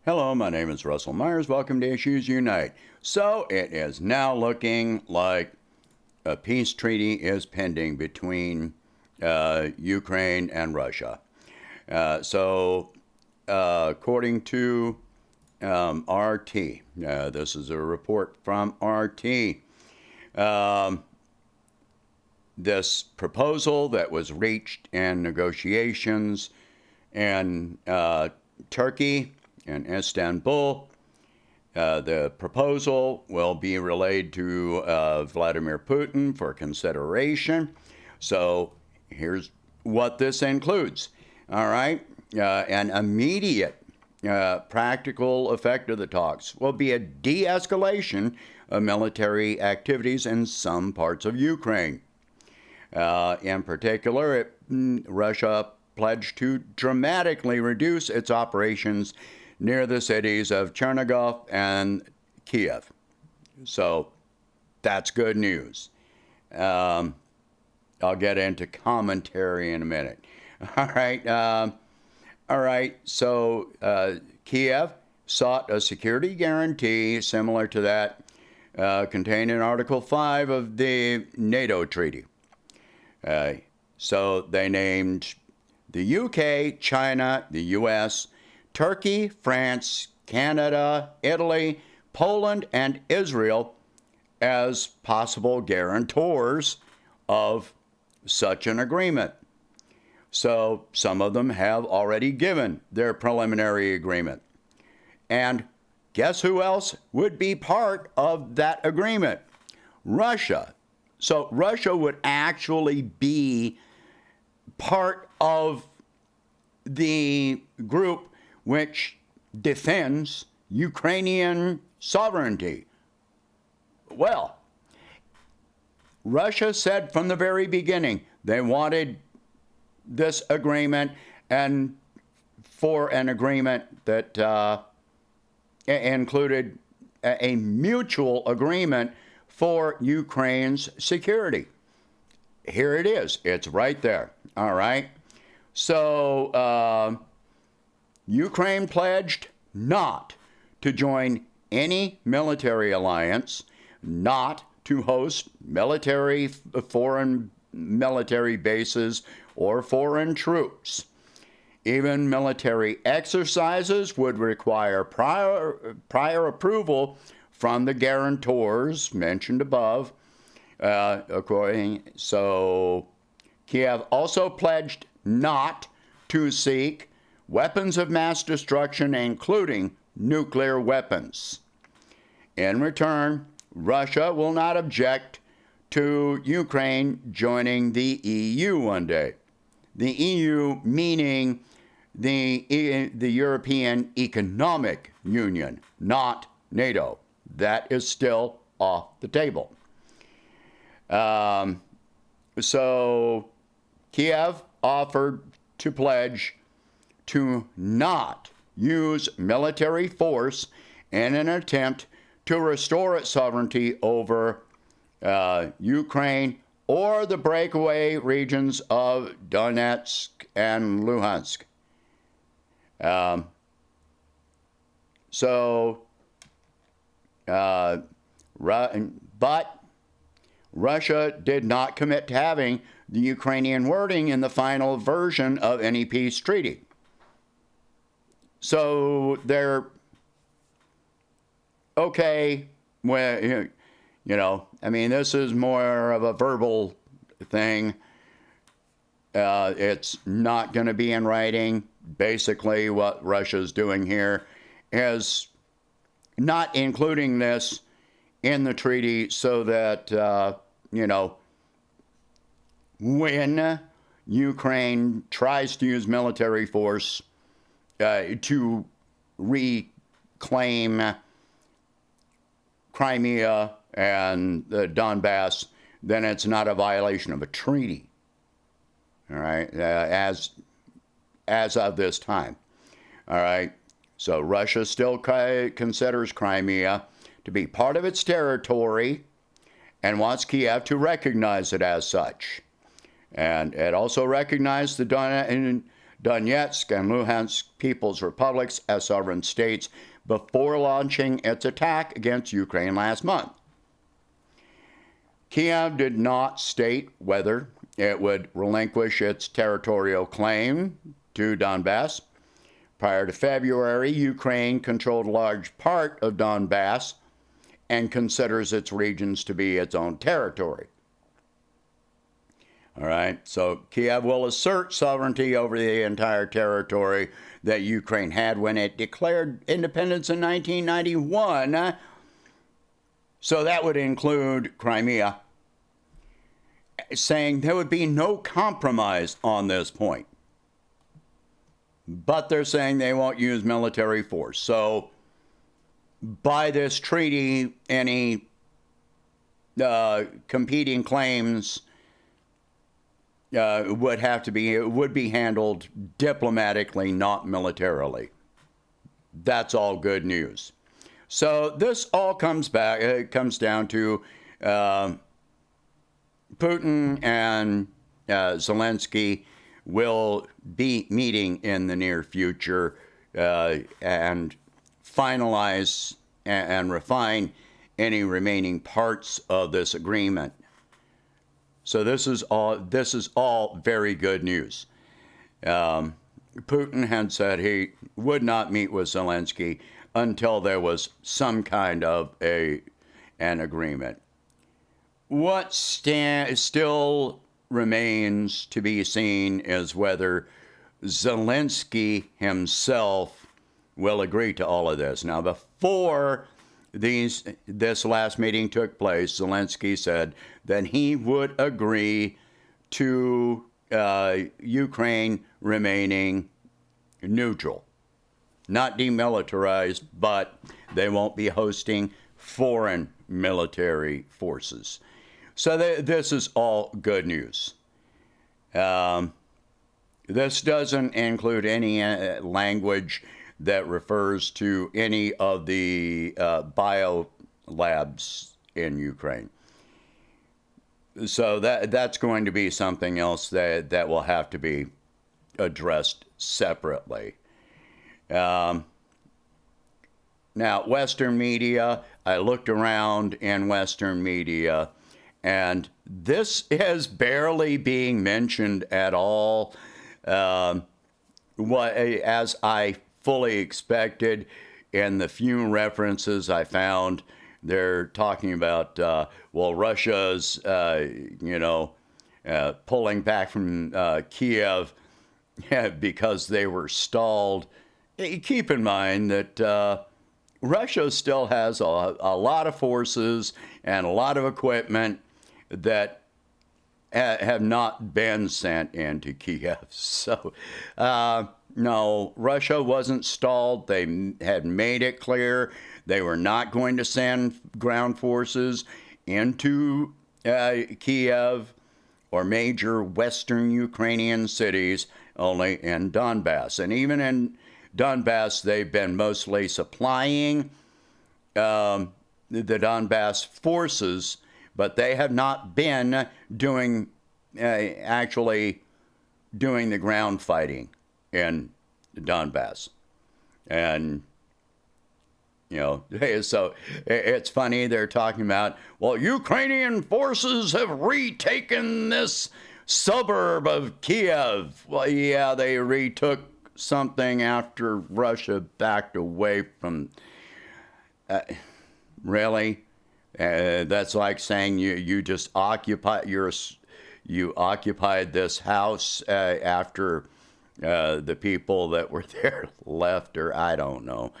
Hello, my name is Russell Myers. Welcome to Issues Unite. So it is now looking like a peace treaty is pending between Ukraine and Russia. According to RT, this is a report from RT. This proposal that was reached in negotiations in Turkey and Istanbul. The proposal will be relayed to Vladimir Putin for consideration. So here's what this includes. All right. An immediate practical effect of the talks will be a de-escalation of military activities in some parts of Ukraine. In particular, Russia pledged to dramatically reduce its operations near the cities of Chernigov and Kiev. So that's good news. I'll get into commentary in a minute. All right. So Kiev sought a security guarantee similar to that contained in Article 5 of the NATO treaty. So they named the UK, China, the US, Turkey, France, Canada, Italy, Poland, and Israel as possible guarantors of such an agreement. So some of them have already given their preliminary agreement. And guess who else would be part of that agreement? Russia. So Russia would actually be part of the group which defends Ukrainian sovereignty. Well, Russia said from the very beginning they wanted this agreement, and for an agreement that included a mutual agreement for Ukraine's security. Here it is. It's right there. All right. So Ukraine pledged not to join any military alliance, not to host foreign military bases or foreign troops. Even military exercises would require prior approval from the guarantors mentioned above. So Kiev also pledged not to seek weapons of mass destruction, including nuclear weapons. In return, Russia will not object to Ukraine joining the EU one day. The EU meaning the European Economic Union, not NATO. That is still off the table. So Kiev offered to pledge to not use military force in an attempt to restore its sovereignty over Ukraine or the breakaway regions of Donetsk and Luhansk. But Russia did not commit to having the Ukrainian wording in the final version of any peace treaty. So they're okay. Well, this is more of a verbal thing. It's not going to be in writing. Basically, what Russia's doing here is not including this in the treaty so that, when Ukraine tries to use military force to reclaim Crimea and the Donbass, then it's not a violation of a treaty. All right, as of this time. All right, so Russia still considers Crimea to be part of its territory and wants Kiev to recognize it as such. And it also recognized the Donetsk and Luhansk People's Republics as sovereign states before launching its attack against Ukraine last month. Kiev did not state whether it would relinquish its territorial claim to Donbass. Prior to February, Ukraine controlled a large part of Donbass and considers its regions to be its own territory. All right, so Kiev will assert sovereignty over the entire territory that Ukraine had when it declared independence in 1991. So that would include Crimea, saying there would be no compromise on this point. But they're saying they won't use military force. So by this treaty, any competing claims would be handled diplomatically, not militarily. That's all good news. So this all comes down to Putin and Zelensky will be meeting in the near future and finalize and refine any remaining parts of this agreement. So this is all very good news. Putin had said he would not meet with Zelensky until there was some kind of an agreement. What still remains to be seen is whether Zelensky himself will agree to all of this. Now, before this last meeting took place, Zelensky said that he would agree to Ukraine remaining neutral, not demilitarized, but they won't be hosting foreign military forces. So this is all good news. This doesn't include any language that refers to any of the bio labs in Ukraine. So that's going to be something else that will have to be addressed separately. Now, Western media, I looked around in Western media, and this is barely being mentioned at all. As I fully expected, in the few references I found, they're talking about, Russia's, pulling back from Kiev because they were stalled. Keep in mind that Russia still has a lot of forces and a lot of equipment that have not been sent into Kiev. So, no, Russia wasn't stalled. They had made it clear they were not going to send ground forces into Kiev or major Western Ukrainian cities, only in Donbass. And even in Donbass, they've been mostly supplying the Donbass forces, but they have not been doing actually doing the ground fighting in Donbass. And, so it's funny, they're talking about, well, Ukrainian forces have retaken this suburb of Kiev. Well, yeah, they retook something after Russia backed away from, really? That's like saying you just occupied this house after the people that were there left, or I don't know.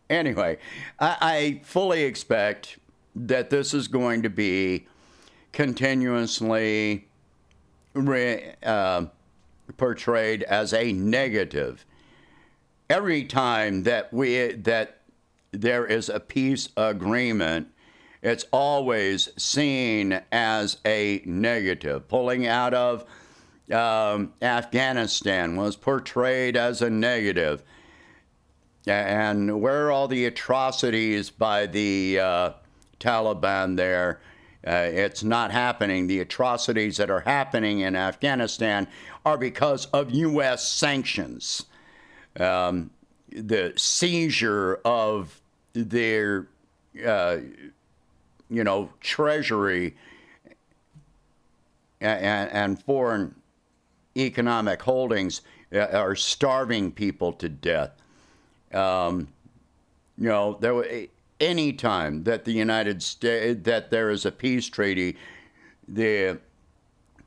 Anyway, I fully expect that this is going to be continuously portrayed as a negative. Every time that there is a peace agreement, it's always seen as a negative. Pulling out of Afghanistan was portrayed as a negative. And where are all the atrocities by the Taliban there? It's not happening. The atrocities that are happening in Afghanistan are because of U.S. sanctions. The seizure of their, treasury and foreign economic holdings are starving people to death. Any time that the United States, that there is a peace treaty, the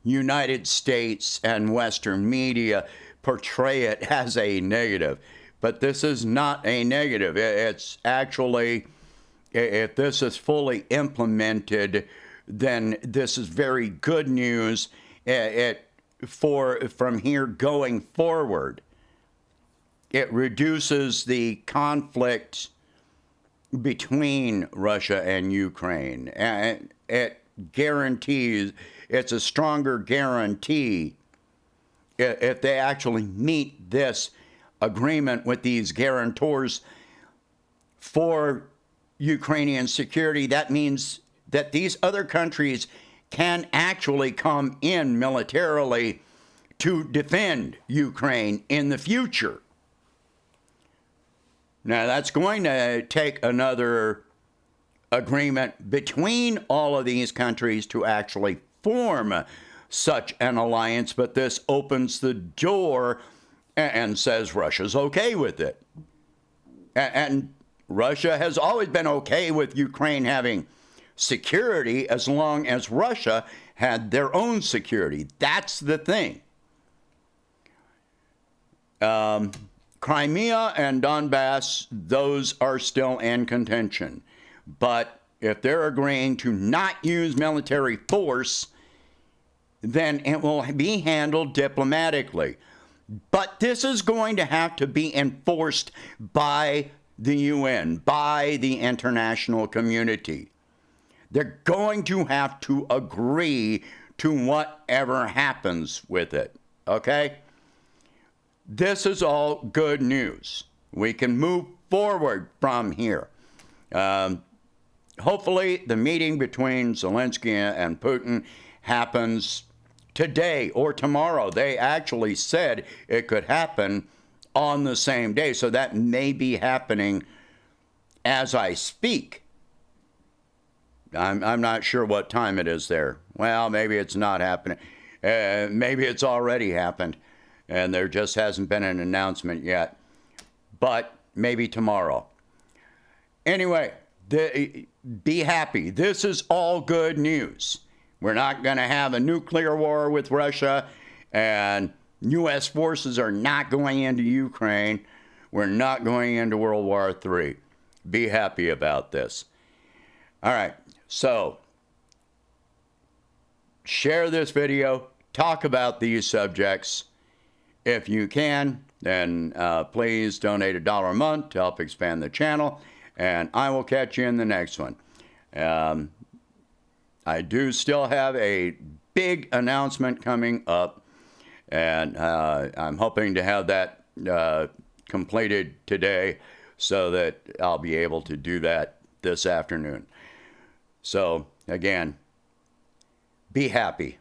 United States and Western media portray it as a negative. But this is not a negative. It's actually, if this is fully implemented, then this is very good news from here going forward. It reduces the conflict between Russia and Ukraine. And it guarantees, it's a stronger guarantee if they actually meet this agreement with these guarantors for Ukrainian security. That means that these other countries can actually come in militarily to defend Ukraine in the future. Now, that's going to take another agreement between all of these countries to actually form such an alliance, but this opens the door and says Russia's okay with it. And Russia has always been okay with Ukraine having security as long as Russia had their own security. That's the thing. Crimea and Donbass, those are still in contention. But if they're agreeing to not use military force, then it will be handled diplomatically. But this is going to have to be enforced by the UN, by the international community. They're going to have to agree to whatever happens with it, okay? This is all good news. We can move forward from here. Hopefully, the meeting between Zelensky and Putin happens today or tomorrow. They actually said it could happen on the same day, so that may be happening as I speak. I'm not sure what time it is there. Well, maybe it's not happening. Maybe it's already happened, and there just hasn't been an announcement yet. But maybe tomorrow. Anyway, be happy. This is all good news. We're not going to have a nuclear war with Russia, and U.S. forces are not going into Ukraine. We're not going into World War III. Be happy about this. All right, so share this video. Talk about these subjects. If you can, then please donate $1 a month to help expand the channel, and I will catch you in the next one. I do still have a big announcement coming up, and I'm hoping to have that completed today so that I'll be able to do that this afternoon. So, again, be happy.